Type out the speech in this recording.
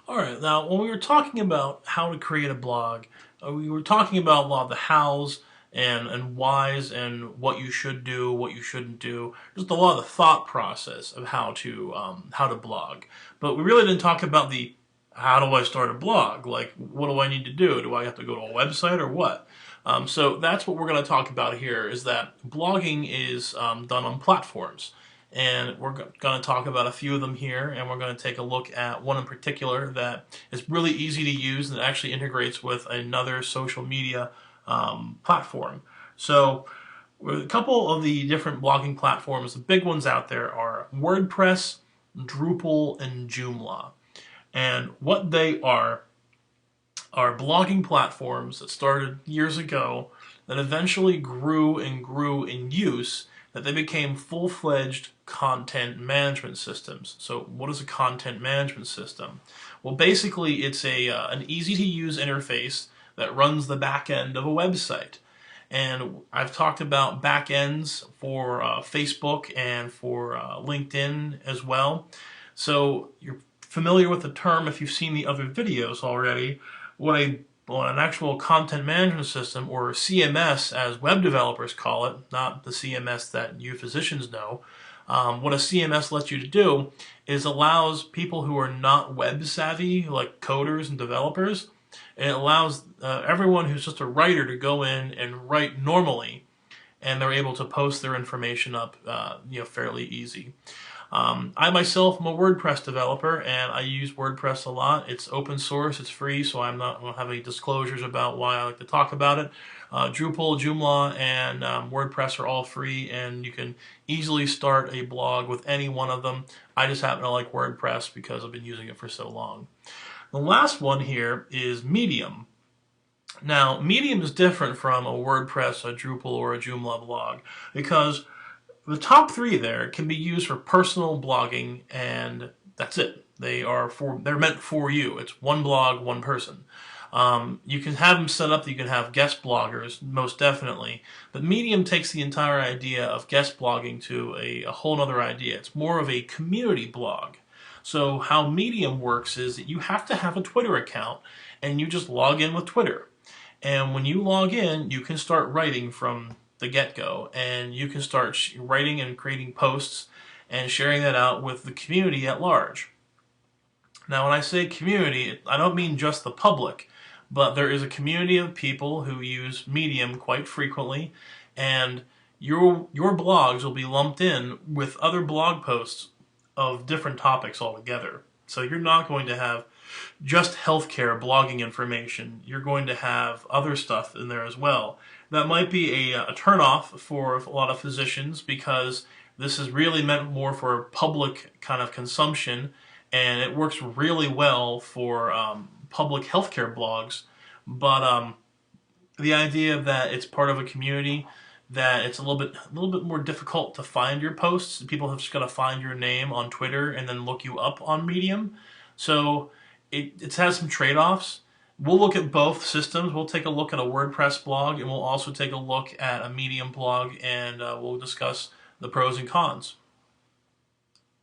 All right, now when we were talking about how to create a blog, we were talking about a lot of the hows and whys and what you should do, what you shouldn't do, just a lot of the thought process of how to blog. But we really didn't talk about the how do I start a blog? Like, what do I need to do? Do I have to go to a website or what? So that's what we're going to talk about here. Is that blogging is done on platforms. And we're going to talk about a few of them here, and we're going to take a look at one in particular that is really easy to use and actually integrates with another social media platform. So a couple of the different blogging platforms, the big ones out there are WordPress, Drupal, and Joomla. And what they are blogging platforms that started years ago that eventually grew and grew in use, that they became full-fledged content management systems. So what is a content management system? Well, basically it's an easy-to-use interface that runs the back end of a website. And I've talked about back ends for Facebook and for LinkedIn as well. So you're familiar with the term if you've seen the other videos already. What an actual content management system, or CMS as web developers call it, not the CMS that you physicians know. What a CMS lets you to do is allows people who are not web savvy, like coders and developers, it allows everyone who's just a writer to go in and write normally, and they're able to post their information up fairly easy. I myself am a WordPress developer, and I use WordPress a lot. It's open source, it's free, so I'm not going to have any disclosures about why I like to talk about it. Drupal, Joomla, and WordPress are all free, and you can easily start a blog with any one of them. I just happen to like WordPress because I've been using it for so long. The last one here is Medium. Now, Medium is different from a WordPress, a Drupal, or a Joomla blog because the top three there can be used for personal blogging, and that's it. They're meant for you. It's one blog, one person. You can have them set up that you can have guest bloggers, most definitely. But Medium takes the entire idea of guest blogging to a whole other idea. It's more of a community blog. So how Medium works is that you have to have a Twitter account, and you just log in with Twitter. And when you log in, you can start writing from the get-go, and you can start writing and creating posts and sharing that out with the community at large. Now, when I say community, I don't mean just the public, but there is a community of people who use Medium quite frequently, and your blogs will be lumped in with other blog posts of different topics altogether. So you're not going to have just healthcare blogging information. You're going to have other stuff in there as well. That might be a turnoff for a lot of physicians because this is really meant more for public kind of consumption, and it works really well for public healthcare blogs. But the idea that it's part of a community, that it's a little bit more difficult to find your posts. People have just got to find your name on Twitter and then look you up on Medium. So it has some trade-offs. We'll look at both systems. We'll take a look at a WordPress blog, and we'll also take a look at a Medium blog, and we'll discuss the pros and cons.